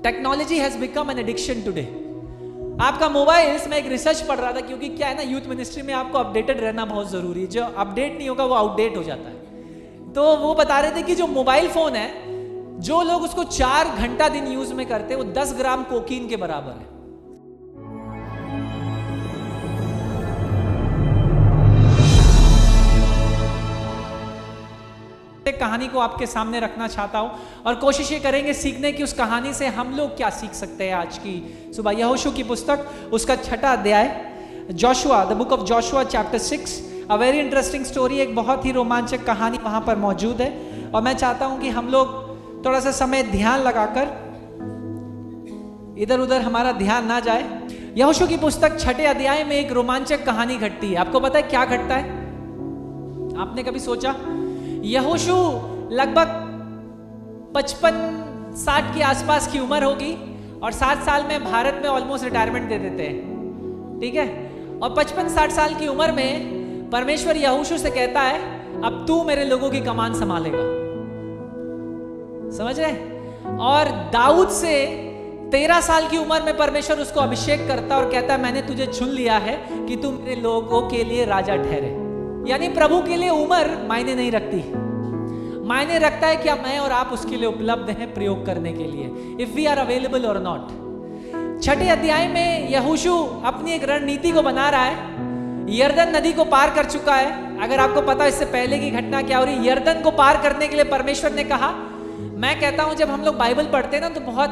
Technology has become an addiction today. आपका mobile, मैं एक रिसर्च पढ़ रहा था, क्योंकि क्या है ना, यूथ मिनिस्ट्री में आपको अपडेटेड रहना बहुत जरूरी है। जो अपडेट नहीं होगा वो आउटडेट हो जाता है। तो वो बता रहे थे कि जो मोबाइल फोन है, जो लोग उसको 4 घंटा दिन यूज में करते हैं, वो 10 ग्राम कोकीन के बराबर है। एक कहानी को आपके सामने रखना चाहता हूं और कोशिश ये करेंगे सीखने की उस कहानी से हम लोग क्या सीख सकते हैं आज की सुबह। यहोशू की पुस्तक, उसका 6वां अध्याय, Joshua, the book of Joshua chapter 6। A very interesting story, एक बहुत ही रोमांचक कहानी वहां पर मौजूद है। और मैं चाहता हूं कि हम लोग थोड़ा सा समय ध्यान लगाकर, इधर उधर हमारा ध्यान ना जाए। यहोशू की पुस्तक 6वें अध्याय में एक रोमांचक कहानी घटती है। आपको पता है क्या घटता है? आपने कभी सोचा? यहोशू लगभग 55-60 के आसपास की उम्र होगी और 7 साल में भारत में ऑलमोस्ट रिटायरमेंट दे देते हैं, ठीक है। और 55-60 साल की उम्र में परमेश्वर यहोशू से कहता है, अब तू मेरे लोगों की कमान संभालेगा। समझ रहे? और दाऊद से 13 साल की उम्र में परमेश्वर उसको अभिषेक करता और कहता है, मैंने तुझे चुन लिया है कि तू मेरे लोगों के लिए राजा ठहरे। यानी प्रभु के लिए उम्र मायने नहीं रखती, मायने रखता है क्या मैं और आप उसके लिए उपलब्ध हैं प्रयोग करने के लिए, इफ वी आर अवेलेबल और नॉट। 6वें अध्याय में यहोशू अपनी एक रणनीति को बना रहा है। यरदन नदी को पार कर चुका है। अगर आपको पता इससे पहले की घटना क्या हो रही, यरदन को पार करने के लिए परमेश्वर ने कहा, मैं कहता हूं जब हम लोग बाइबल पढ़ते हैं ना, तो बहुत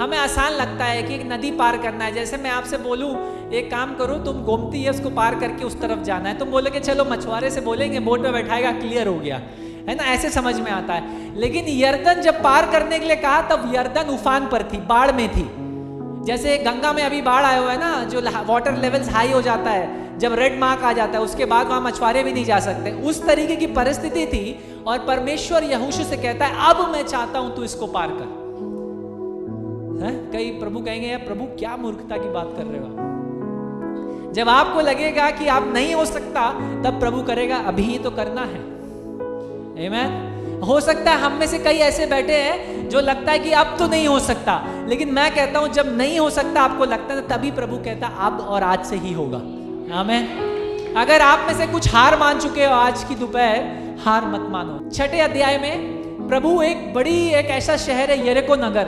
हमें आसान लगता है कि एक नदी पार करना है। जैसे मैं आपसे बोलूं एक काम करो, तुम गोमती है उसको पार करके उस तरफ जाना है, तुम बोलोगे चलो मछुआरे से बोलेंगे, बोट में बैठाएगा, क्लियर हो गया, है ना, ऐसे समझ में आता है। लेकिन यरदन जब पार करने के लिए कहा, तब यरदन उफान पर थी, बाढ़ में थी। जैसे गंगा में अभी बाढ़ आया हुआ है ना, जो वाटर लेवल्स हाई हो जाता है, जब रेड मार्क आ जाता है, उसके बाद वहां मछुआरे भी नहीं जा सकते, उस तरीके की परिस्थिति थी। और परमेश्वर यहोशू से कहता है, अब मैं चाहता हूं तू इसको पार कर। कई प्रभु कहेंगे, यार प्रभु क्या मूर्खता की बात कर रहे हो। जब आपको लगेगा कि आप नहीं हो सकता, तब प्रभु करेगा, अभी ही तो करना है। आमीन। हो सकता है हम में से कई ऐसे बैठे हैं जो लगता है कि अब तो नहीं हो सकता, लेकिन मैं कहता हूं जब नहीं हो सकता आपको लगता है, तभी प्रभु कहता अब और आज से ही होगा। आमीन। अगर आप में से कुछ हार मान चुके हो आज की दोपहर, हार मत मानो। 6वें अध्याय में प्रभु एक ऐसा शहर है, यरीको नगर,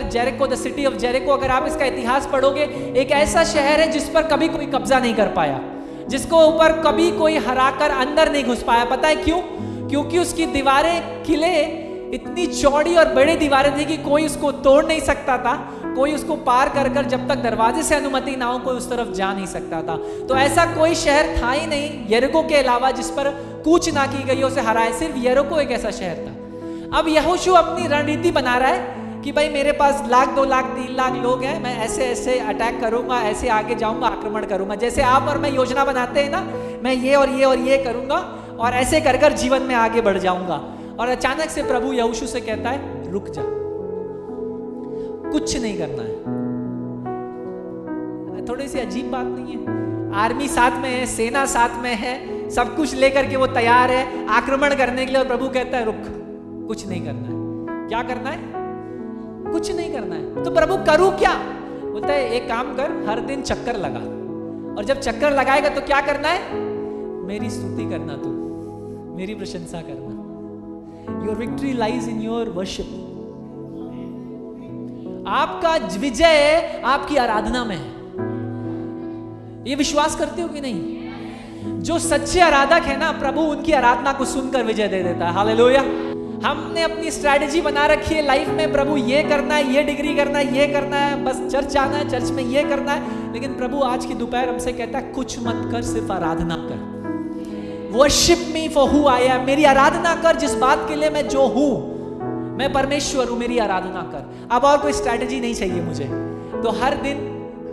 Jericho, the city of Jericho. अगर आप इसका इतिहास पढ़ोगे, एक ऐसा शहर है जिस पर कभी कोई कब्जा नहीं कर पाया, जिसको ऊपर कभी कोई हराकर अंदर नहीं घुस पाया। पता है क्यों? क्योंकि उसकी दीवारें, किले इतनी चौड़ी और बड़ी दीवारें थी कि कोई उसको तोड़ नहीं सकता था, कोई उसको पार कर जब तक दरवाजे से अनुमति ना हो, कोई उस तरफ जा नहीं सकता था। तो ऐसा कोई शहर था ही नहीं यरीको के अलावा जिस पर कूच ना की गई, उसे हराए। सिर्फ यरीको एक ऐसा शहर था। अब यहोशू अपनी रणनीति बना रहा है कि भाई मेरे पास 1 लाख, 2 लाख, 3 लाख लोग हैं, मैं ऐसे ऐसे अटैक करूंगा, ऐसे आगे जाऊंगा, आक्रमण करूंगा। जैसे आप और मैं योजना बनाते हैं ना, मैं ये और ये और ये करूंगा और ऐसे कर जीवन में आगे बढ़ जाऊंगा। और अचानक से प्रभु यहोशू से कहता है, रुक जा, कुछ नहीं करना है। थोड़ी सी अजीब बात नहीं है? आर्मी साथ में है, सेना साथ में है, सब कुछ लेकर के वो तैयार है आक्रमण करने के लिए, और प्रभु कहता है रुक, कुछ नहीं करना है। क्या करना है? कुछ नहीं करना है। तो प्रभु करूं क्या? बोलता है एक काम कर, हर दिन चक्कर लगा, और जब चक्कर लगाएगा तो क्या करना है? मेरी स्तुति करना, तू मेरी प्रशंसा करना। Your victory lies in your worship. आपका विजय आपकी आराधना में है। ये विश्वास करते हो कि नहीं? जो सच्चे आराधक है ना, प्रभु उनकी आराधना को सुनकर विजय दे देता है। हालेलुया। हमने अपनी स्ट्रैटेजी बना रखी है लाइफ में, प्रभु ये करना है, ये डिग्री करना है, ये करना है, बस चर्च जाना है, चर्च में ये करना है। लेकिन प्रभु आज की दोपहर हमसे कहता है, कुछ मत कर, सिर्फ आराधना कर। Worship me for who I am. मेरी आराधना कर, जिस बात के लिए मैं जो हूं, मैं परमेश्वर हूं, मेरी आराधना कर। अब और कोई स्ट्रैटेजी नहीं चाहिए मुझे। तो हर दिन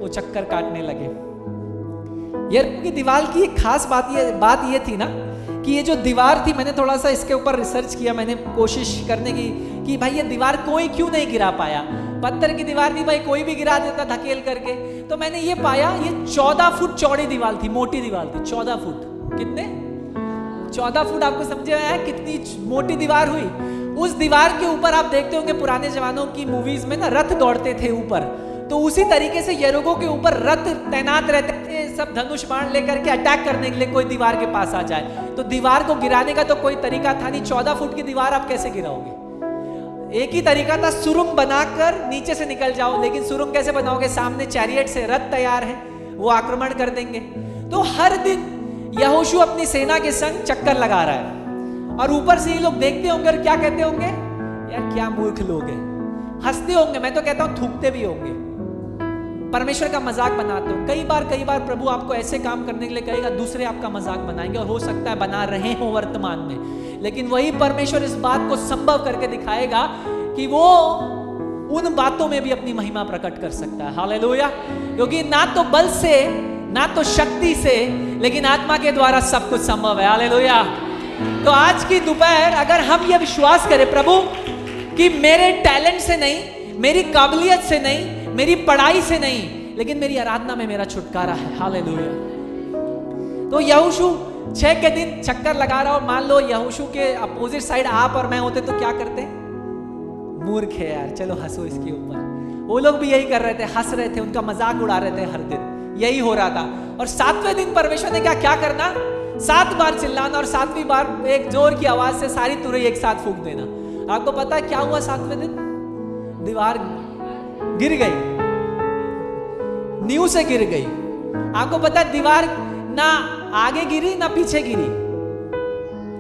वो चक्कर काटने लगे। यरीको की दीवार की एक खास बात ये थी ना, कि ये जो दीवार थी, मैंने थोड़ा सा इसके ऊपर रिसर्च किया, मैंने कोशिश करने की कि भाई ये दीवार कोई क्यों नहीं गिरा पाया। पत्थर की दीवार थी, भाई कोई भी गिरा देता धकेल करके। तो मैंने ये पाया, ये 14 फुट चौड़ी दीवार थी, मोटी दीवार थी। 14 फुट, कितने? 14 फुट। आपको समझ में आया कितनी मोटी दीवार हुई? उस दीवार के ऊपर आप देखते होंगे पुराने जमानों की मूवीज में ना रथ दौड़ते थे ऊपर, तो उसी तरीके से यरीहो के ऊपर रथ तैनात रहते थे, सब धनुष बाण लेकर के अटैक करने के लिए कोई दीवार के पास आ जाए। तो दीवार को गिराने का तो कोई तरीका था नहीं, 14 फुट की दीवार आप कैसे गिराओगे? एक ही तरीका था, सुरंग बनाकर नीचे से निकल जाओ। लेकिन सुरंग कैसे बनाओगे? सामने चैरियट से रथ तैयार है, वो आक्रमण कर देंगे। तो हर दिन यहोशू अपनी सेना के संग चक्कर लगा रहा है, और ऊपर से ये लोग देखते होंगे और क्या कहते होंगे? यार क्या मूर्ख लोग हैं, हंसते होंगे, मैं तो कहता हूं थूकते भी होंगे, परमेश्वर का मजाक बनाते हो। कई बार प्रभु आपको ऐसे काम करने के लिए कहेगा, दूसरे आपका मजाक बनाएंगे, और हो सकता है बना रहे हो वर्तमान में, लेकिन वही परमेश्वर इस बात को संभव करके दिखाएगा कि वो उन बातों में भी अपनी महिमा प्रकट कर सकता है। हालेलुया। क्योंकि ना तो बल से, ना तो शक्ति से, लेकिन आत्मा के द्वारा सब कुछ संभव है। हालेलुया। तो आज की दोपहर अगर हम ये विश्वास करें प्रभु कि मेरे टैलेंट से नहीं, मेरी काबिलियत से नहीं, मेरी पढ़ाई से नहीं, लेकिन मेरी आराधना में मेरा छुटकारा है। हालेलुया। तो यहोशू 6 के दिन चक्कर लगा रहा हो, मान लो यहोशू के अपोजिट साइड आप और मैं होते तो क्या करते? मूर्ख है यार, चलो हंसो इसके ऊपर। वो लोग भी यही कर रहे थे, हंस रहे थे, उनका मजाक उड़ा रहे थे, हर दिन यही हो रहा था। और 7वें दिन परमेश्वर ने क्या करना? 7 बार चिल्लाना, और 7वीं बार एक जोर की आवाज से सारी तुरई एक साथ फूंक देना। आपको पता है क्या हुआ 7वें दिन? दीवार गिर गई, नींव से गिर गई। आपको पता है दीवार ना आगे गिरी ना पीछे गिरी।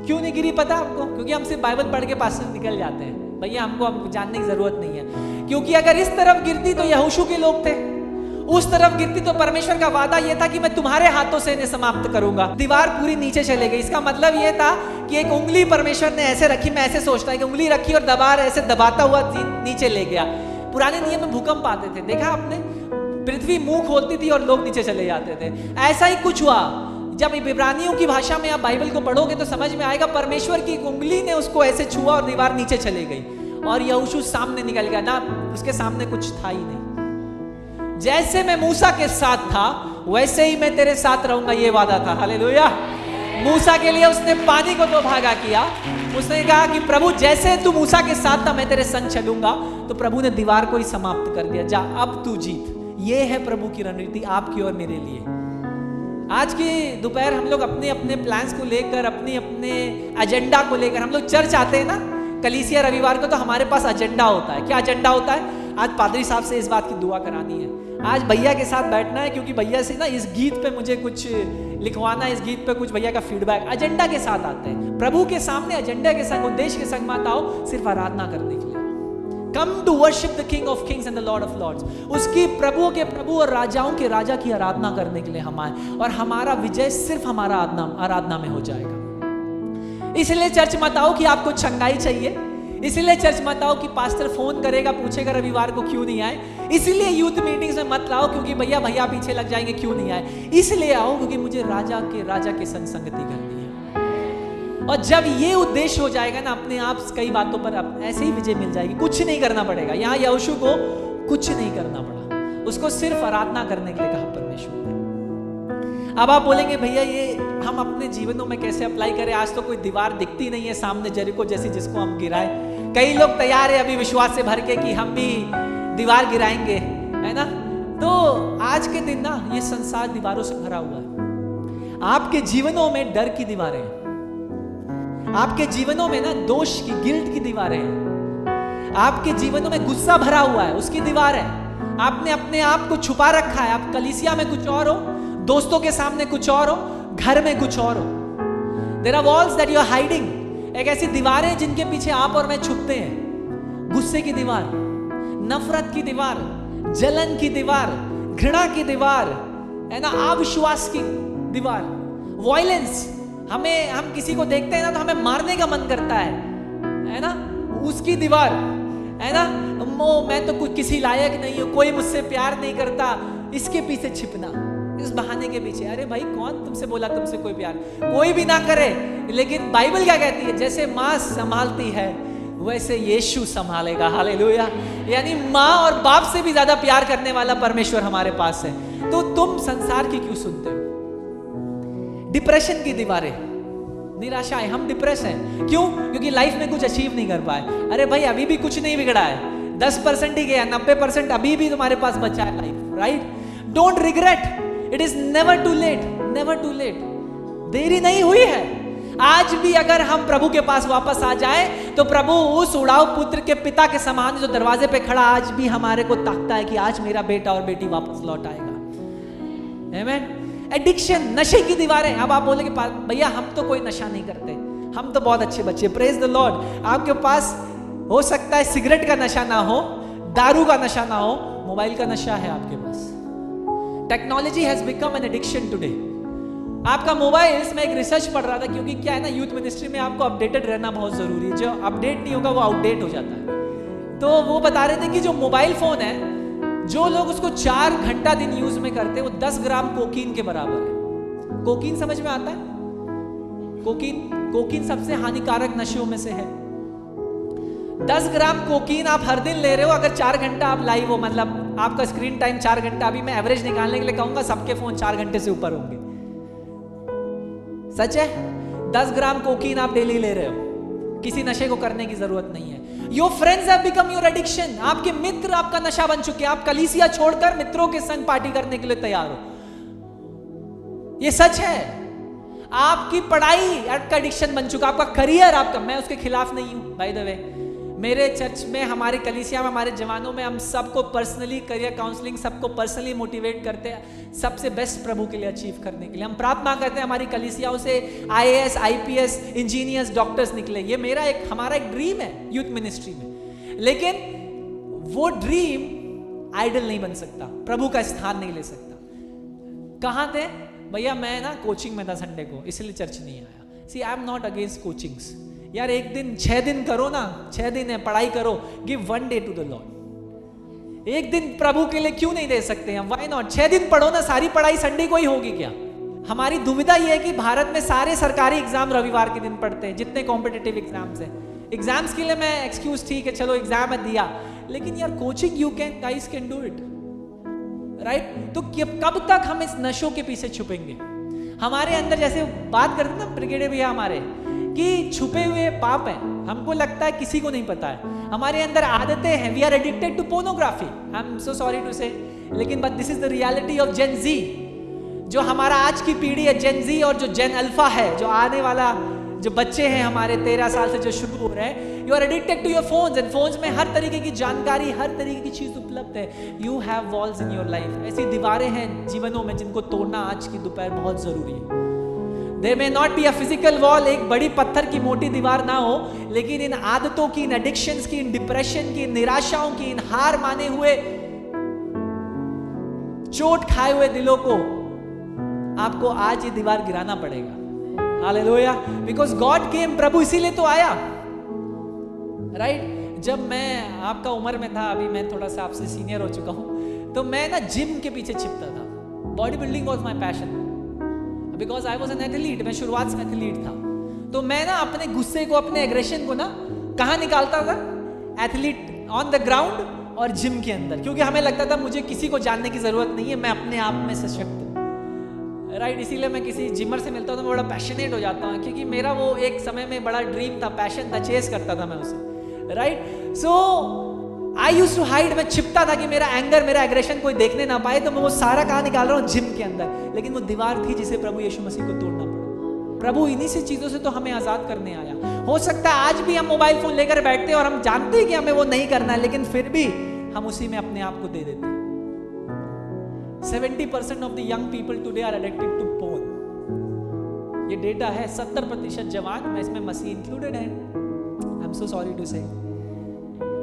क्यों नहीं गिरी पता आपको? क्योंकि हम सिर्फ बाइबल पढ़ के पास से निकल जाते हैं, भैया हमको जानने की जरूरत नहीं है। क्योंकि अगर इस तरफ गिरती तो यहोशू के लोग थे, उस तरफ गिरती तो परमेश्वर का वादा यह था कि मैं तुम्हारे हाथों से इन्हें समाप्त करूंगा। दीवार पूरी नीचे चले गई। इसका मतलब यह था कि एक उंगली परमेश्वर ने ऐसे रखी, मैं ऐसे सोचता कि उंगली रखी और दबा ऐसे दबाता हुआ नीचे ले गया। पुराने नियम में भूकंप आते थे, देखा आपने? पृथ्वी मुंह खोलती थी और लोग नीचे चले जाते थे। ऐसा ही कुछ हुआ। जब इब्रानियों की भाषा में आप बाइबल को पढ़ोगे तो समझ में आएगा, परमेश्वर की उंगली ने उसको ऐसे छुआ और दीवार नीचे चले गई, और यहोशू सामने निकल गया ना, उसके सामने कुछ था ही नहीं। जैसे मैं मूसा के साथ था वैसे ही मैं तेरे साथ रहूंगा, ये वादा था। हालेलुया। मूसा के लिए उसने पानी को 2 भागा किया। उसने कहा कि प्रभु जैसे तू मूसा के साथ था मैं तेरे संग चलूंगा। तो प्रभु ने दीवार को ही समाप्त कर दिया, जा अब तू जीत। ये है प्रभु की रणनीति आपकी और मेरे लिए। आज की दोपहर हम लोग अपने अपने प्लान्स को लेकर, अपने अपने एजेंडा को लेकर हम लोग चर्च आते हैं ना, कलीसिया रविवार को, तो हमारे पास एजेंडा होता है। क्या एजेंडा होता है? आज पादरी साहब से इस बात की दुआ करानी है, आज भैया के साथ बैठना है, क्योंकि भैया से ना इस गीत पे मुझे कुछ लिखवाना है, इस गीत पे कुछ भैया का फीडबैक। एजेंडा के साथ आते हैं प्रभु के सामने, एजेंडा के संग, उद्देश्य के संग मत आओ सिर्फ आराधना करने के लिए। Come to worship the king of kings and the lord of lords. उसकी प्रभुओं के प्रभु और राजाओं के राजा की आराधना करने के लिए हम आए, और हमारा विजय सिर्फ हमारा आराधना में हो जाएगा। इसलिए चर्च मत आओ कि आपको छंगाई चाहिए, इसलिए चर्च मत आओ कि पास्टर फोन करेगा पूछेगा रविवार को क्यों नहीं आए, इसलिए यूथ मीटिंग्स में मत लाओ क्योंकि भैया पीछे लग जाएंगे क्यों नहीं आए। इसलिए आओ क्योंकि मुझे राजा के संग संगति करनी है। और जब ये उद्देश्य हो जाएगा ना, अपने आप कई बातों पर ऐसे ही विजय मिल जाएगी, कुछ नहीं करना पड़ेगा। यहाँ यहोशू को कुछ नहीं करना पड़ा, उसको सिर्फ आराधना करने के लिए कहा परमेश्वर ने। अब आप बोलेंगे भैया ये हम अपने जीवनों में कैसे अप्लाई करें? आज तो कोई दीवार दिखती नहीं है सामने जरीको जैसी जिसको हम गिराए। कई लोग तैयार है अभी विश्वास से भर के कि हम भी दीवार गिराएंगे, है ना? तो आज के दिन ना ये संसार दीवारों से भरा हुआ है। आपके जीवनों में डर की दीवारें हैं, आपके जीवनों में ना दोष की, गिल्ट की दीवारें हैं, आपके जीवनों में गुस्सा भरा हुआ है, उसकी दीवार है। आपने अपने आप को छुपा रखा है, आप कलीसिया में कुछ और हो, दोस्तों के सामने कुछ और हो, घर में कुछ और हो। There are walls that you are hiding। एक ऐसी दीवारें जिनके पीछे आप और मैं छुपते हैं। गुस्से की दीवार, नफरत की दीवार, जलन की दीवार, घृणा की दीवार, है ना, अविश्वास की दीवार, वायलेंस। हम किसी को देखते हैं ना तो हमें मारने का मन करता है ना, उसकी दीवार, है ना। मैं तो कुछ किसी लायक नहीं हूं, कोई मुझसे प्यार नहीं करता, इसके पीछे छिपना, इस बहाने के पीछे। अरे भाई कौन तुमसे बोला तुमसे कोई प्यार? कोई भी ना करे, लेकिन बाइबल क्या कहती है? जैसे माँ संभालती है वैसे यीशु संभालेगा। हालेलुया। यानी माँ और बाप से भी ज्यादा प्यार करने वाला परमेश्वर हमारे पास है। तो तुम संसार की क्यों सुनते हो? डिप्रेशन की दीवारें, निराशा है, हम डिप्रेस हैं। क्यों? क्योंकि लाइफ में कुछ अचीव नहीं कर पाए। अरे भाई अभी भी कुछ नहीं बिगड़ा है, 10% ही गया, 90% अभी भी तुम्हारे पास बचा है life, right? Don't regret, it is never too late, never too late. देरी नहीं हुई है। आज भी अगर हम प्रभु के पास वापस आ जाए तो प्रभु उस उड़ाऊ पुत्र के पिता के समान जो दरवाजे पे खड़ा आज भी हमारे को ताकता है कि आज मेरा बेटा और बेटी वापस लौट आएगा। आमीन। एडिक्शन, नशे की दीवारें। अब आप बोलेंगे भैया हम तो कोई नशा नहीं करते, हम तो बहुत अच्छे बच्चे, प्रेज द लॉर्ड। आपके पास हो सकता है सिगरेट का नशा ना हो, दारू का नशा ना हो, मोबाइल का नशा है आपके पास। Technology has become an addiction today. आपका मोबाइल, इसमें एक रिसर्च पढ़ रहा था, क्योंकि क्या है ना, यूथ मिनिस्ट्री में आपको अपडेटेड रहना बहुत जरूरी है। जो अपडेट नहीं होगा वो आउटडेट हो जाता है। तो वो बता रहे थे कि जो मोबाइल फोन है, जो लोग उसको 4 घंटा दिन यूज में करते हैं, वो 10 ग्राम कोकीन के बराबर है। कोकीन समझ में आता है? कोकीन सबसे हानिकारक नशों में से है। 10 ग्राम कोकीन आप हर दिन ले रहे हो। अगर 4 घंटा आप लाइव हो, मतलब आपका स्क्रीन टाइम 4 घंटा, अभी मैं एवरेज निकालने के लिए कहूंगा सबके फोन 4 घंटे से ऊपर होंगे। सच है? 10 ग्राम कोकीन आप डेली ले रहे हो। किसी नशे को करने की जरूरत नहीं है। Your friends have become your addiction. आपके मित्र आपका नशा बन चुके हैं। आप कलीसिया छोड़कर मित्रों के संग पार्टी करने के लिए तैयार हो। ये सच है। आपकी पढ़ाई आपका एडिक्शन बन चुका, आपका करियर आपका। मैं उसके खिलाफ नहीं हूं, बाय द वे। मेरे चर्च में, हमारे कलीसिया में, हमारे जवानों में हम सबको पर्सनली करियर काउंसलिंग, सबको पर्सनली मोटिवेट करते हैं सबसे बेस्ट प्रभु के लिए अचीव करने के लिए। हम प्रार्थना करते हैं हमारी कलीसियाओं से IAS, IPS, इंजीनियर्स, डॉक्टर्स निकले। ये हमारा एक ड्रीम है यूथ मिनिस्ट्री में। लेकिन वो ड्रीम आइडल नहीं बन सकता, प्रभु का स्थान नहीं ले सकता। कहाँ थे भैया? मैं ना कोचिंग में था संडे को, इसलिए चर्च नहीं आया। See I am not against coachings. यार एक दिन 6 दिन करो ना, 6 दिन है, पढ़ाई करो। Give 1 day to the lord. एक दिन प्रभु के लिए क्यों नहीं दे सकते हैं? Why not? 6 दिन पढ़ो ना। सारी पढ़ाई संडे को ही होगी क्या? हमारी दुविधा यह है कि भारत में सारे सरकारी एग्जाम रविवार के दिन पढ़ते हैं, जितने कॉम्पिटिटिव एग्जाम्स हैं। एग्जाम्स के लिए मैं एक्सक्यूज, ठीक है चलो एग्जाम है दिया, लेकिन यार coaching you can, guys can do it, right? तो कब तक हम इस नशों के पीछे छुपेंगे? हमारे अंदर, जैसे बात करते ना ब्रिगेडियर भैया हमारे, कि छुपे हुए पाप हैं, हमको लगता है किसी को नहीं पता है। हमारे अंदर आदतें हैं। We are addicted to pornography. I am so sorry to say, लेकिन but this is the reality of Gen Z. जो हमारा आज की पीढ़ी है जेन जी, और जो जेन अल्फा है, जो आने वाला जो बच्चे हैं हमारे 13 साल से जो शुरू हो रहे हैं, you are addicted to your phones. And phones में हर तरीके की जानकारी, हर तरीके की चीज उपलब्ध है। You have walls in your life. ऐसी दीवारें हैं जीवनों में जिनको तोड़ना आज की दोपहर बहुत जरूरी है। There may not be a physical wall, एक बड़ी पत्थर की मोटी दीवार ना हो, लेकिन इन आदतों की, इन एडिक्शंस की, इन डिप्रेशन की, इन निराशाओं की, इन हार माने हुए, चोट खाए हुए दिलों को आपको आज ये दीवार गिराना पड़ेगा। हालेलुया। बिकॉज गॉड केम, प्रभु इसीलिए तो आया, राइट? जब मैं आपका उम्र में था, अभी मैं थोड़ा सा आपसे सीनियर हो चुका हूं, तो मैं ना जिम के पीछे छिपता था। Body building was my passion, because I was an athlete. मैं शुरुआत से एथलीट था। तो मैं ना अपने गुस्से को, अपने एग्रेशन को ना कहाँ निकालता था? एथलीट ऑन द ग्राउंड और जिम के अंदर। क्योंकि हमें लगता था मुझे किसी को जानने की जरूरत नहीं है, मैं अपने आप में सशक्त हूँ, राइट? इसीलिए मैं किसी जिमर से मिलता हूँ तो मैं बड़ा पैशनेट हो जाता हूँ, क्योंकि मेरा वो एक समय में बड़ा ड्रीम था, पैशन था, चेस करता था मैं उसे, right? So I used to hide. मैं छिपता था कि मेरा एंगर, मेरा एग्रेशन कोई देखने ना पाए, तो मैं वो सारा कहाँ निकाल रहा हूँ? जिम के अंदर। लेकिन वो दीवार थी जिसे प्रभु यीशु मसीह को तोड़ना पड़ा। प्रभु इन्हीं से चीजों से तो हमें आजाद करने आया। हो सकता है आज भी हम मोबाइल फोन लेकर बैठते हैं और हम जानते हैं कि हमें वो नहीं करना है, लेकिन फिर भी हम उसी में अपने आप को दे देते हैं। 70% of the young people today are addicted to porn. ये डेटा है। 70% जवान, मैं इसमें मसीह इंक्लूडेड है। I am so sorry to say.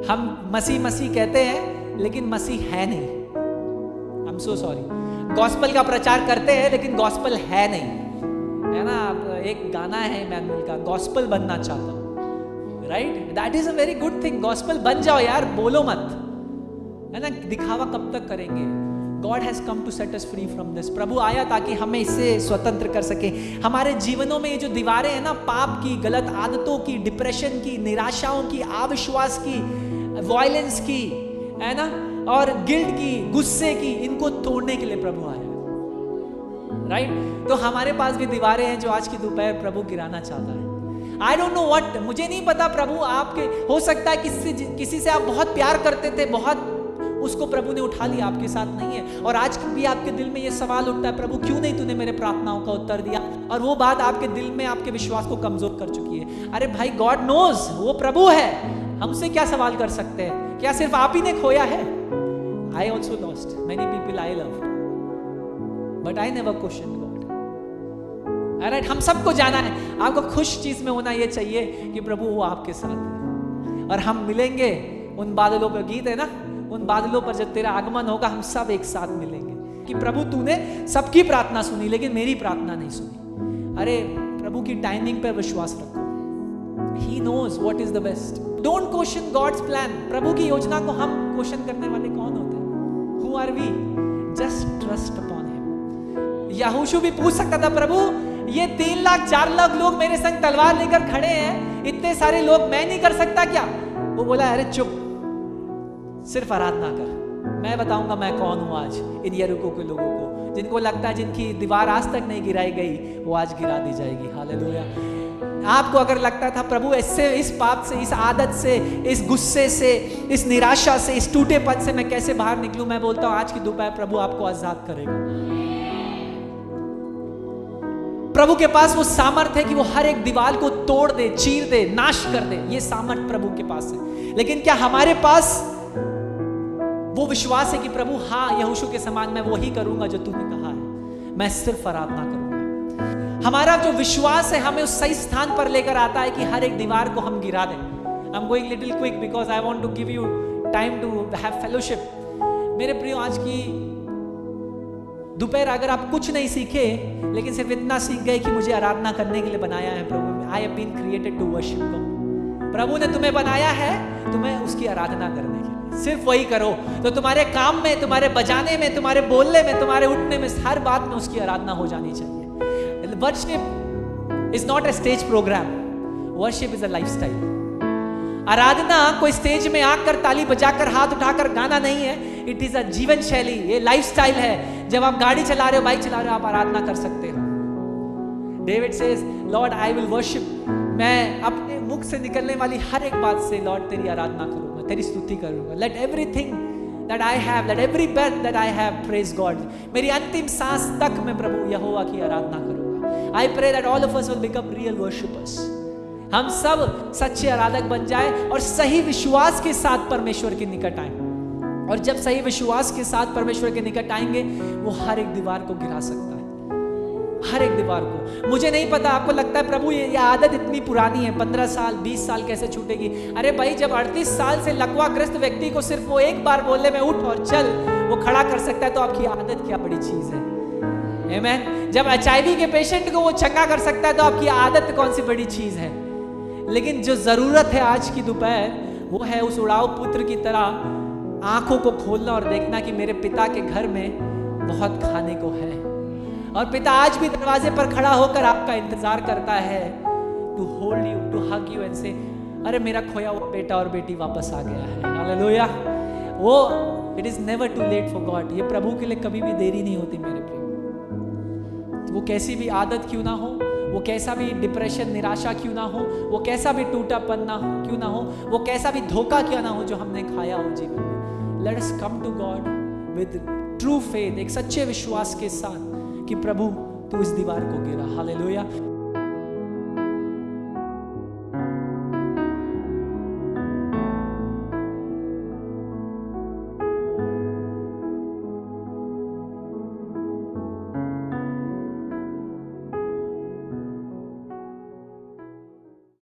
हम मसीह कहते हैं, लेकिन मसीह है नहीं। I am so sorry. Gospel का प्रचार करते हैं, लेकिन गॉस्पल है नहीं, है ना? एक गाना है इमैनुअल का, गॉस्पल बनना चाहता हूं, right? That is a very good thing. Gospel बन जाओ यार, बोलो मत, है ना? दिखावा कब तक करेंगे? God has come to set us free from this. प्रभु आया ताकि हमें इससे स्वतंत्र कर सके। हमारे जीवनों में ये जो दीवारें हैं ना, पाप की, गलत आदतों की, डिप्रेशन की, निराशाओं की, अविश्वास की, वायलेंस की, है ना, और गिल्ट की, गुस्से की, इनको तोड़ने के लिए प्रभु आया। राइट? तो हमारे पास भी दीवारें हैं जो आज की दोपहर प्रभु गिराना चाहता है। आई डोंट नो व्हाट, मुझे नहीं पता प्रभु आपके, हो सकता है किसी से आप बहुत प्यार करते थे, बहुत उसको प्रभु ने उठा लिया, आपके साथ नहीं है, और आज भी आपके दिल में ये सवाल उठता है, प्रभु क्यों नहीं तूने मेरे प्रार्थनाओं का उत्तर दिया, और वो बात आपके दिल में आपके विश्वास को कमजोर कर चुकी है। अरे भाई, गॉड नोज, वो प्रभु है, हमसे क्या सवाल कर सकते हैं? क्या सिर्फ आप ही ने खोया है? I also lost many people I love, but I never question God. Right? हम सबको जाना है, आपको खुश चीज में होना ये चाहिए कि प्रभु वो आपके साथ है, और हम मिलेंगे उन बादलों पर। गीत है ना, उन बादलों पर जब तेरा आगमन होगा हम सब एक साथ मिलेंगे, कि प्रभु तूने सबकी प्रार्थना सुनी लेकिन मेरी प्रार्थना नहीं सुनी। अरे प्रभु की टाइमिंग पर विश्वास रखो, He knows what is the best. Don't question God's plan. प्रभु की योजना को हम क्वेश्चन करने वाले कौन होते हैं? Who are we? Just trust upon Him. यहोशू भी पूछ सकता था, प्रभु ये 3 लाख 4 लाख लोग मेरे संग तलवार लेकर खड़े हैं, इतने सारे लोग, मैं नहीं कर सकता क्या? वो बोला, अरे चुप, सिर्फ आराधना कर, मैं बताऊंगा मैं कौन हूं आज इन यरीको के लोगों को, जिनको लगता है जिनकी दीवार आज तक नहीं गिराई गई वो आज गिरा दी जाएगी। हालेलुया। आपको अगर लगता था प्रभु इससे, इस पाप से, इस आदत से, इस गुस्से से, इस निराशा से, इस टूटे पद से मैं कैसे बाहर निकलूं, मैं बोलता हूं आज की दोपहर प्रभु आपको आजाद करेगा। प्रभु के पास वो सामर्थ्य है कि वो हर एक दीवार को तोड़ दे, चीर दे, नाश कर दे, ये सामर्थ्य प्रभु के पास है। लेकिन क्या हमारे पास वो विश्वास है कि प्रभु हाँ, यहोशू के समान मैं वो ही करूंगा जो तूने कहा है, मैं सिर्फ आराधना करूंगा। हमारा जो विश्वास है हमें उस सही स्थान पर लेकर आता है कि हर एक दीवार को हम गिरा दें। I am going little quick because I want to give you time to have fellowship. मेरे प्रियो, आज की दोपहर अगर आप कुछ नहीं सीखे लेकिन सिर्फ इतना सीख गए कि मुझे आराधना करने के लिए बनाया है प्रभु ने, I have been created to worship God. प्रभु ने तुम्हें बनाया है तुम्हें उसकी आराधना करने के लिए, सिर्फ वही करो। तो तुम्हारे काम में, तुम्हारे बजाने में, तुम्हारे बोलने में, तुम्हारे उठने में, हर बात में उसकी आराधना हो जानी चाहिए। Worship is not a stage program, worship is a lifestyle. आराधना कोई स्टेज में आकर ताली बजाकर हाथ उठाकर गाना नहीं है, इट इज अ जीवन शैली, ये लाइफस्टाइल है। जब आप गाड़ी चला रहे हो, बाइक चला रहे हो, आप आराधना कर सकते हो। David says, Lord I will worship, मैं अपने मुख से निकलने वाली हर एक बात से लॉर्ड तेरी आराधना करूंगा, तेरी स्तुति करूंगा। Let everything that I have, let every breath that I have praise God. मेरी अंतिम सांस तक मैं प्रभु यहोवा की आराधना करूंगा। I pray that all of us will become real worshippers. हम सब सच्चे आराधक बन जाए और सही विश्वास के साथ परमेश्वर के निकट आए। और जब सही विश्वास के साथ परमेश्वर के निकट आएंगे, वो हर एक दीवार को गिरा सकता है, हर एक दीवार को। मुझे नहीं पता, आपको लगता है प्रभु ये आदत इतनी पुरानी है, 15 साल 20 साल कैसे छूटेगी? अरे भाई, जब 38 साल से लकवाग्रस्त व्यक्ति को सिर्फ वो एक बार बोलने में उठ और चल वो खड़ा कर सकता है, तो आपकी आदत क्या बड़ी चीज है। आमीन। जब HIV के पेशेंट को वो चंगा कर सकता है, तो आपकी आदत कौन सी बड़ी चीज है। लेकिन जो जरूरत है आज की दोपहर, वो है उस उड़ाऊ पुत्र की तरह आंखों को खोलना और देखना कि मेरे पिता के घर में बहुत खाने को है, और पिता आज भी दरवाजे पर खड़ा होकर आपका इंतजार करता है, to hold you, to hug you and say, अरे मेरा खोया हुआ बेटा और बेटी वापस आ गया है। हालेलुया। वो it is never too late for God. ये प्रभु के लिए कभी भी देरी नहीं होती मेरे प्रिय। वो कैसी भी आदत क्यों ना हो, वो कैसा भी डिप्रेशन, निराशा क्यों ना हो, वो कैसा भी टूटापन ना हो क्यों ना हो, वो कैसा भी धोखा क्यों ना हो जो हमने खाया हो जीवन में, let us come to God with true faith, एक सच्चे विश्वास के साथ कि प्रभु तू इस दीवार को गिरा। हालेलुया।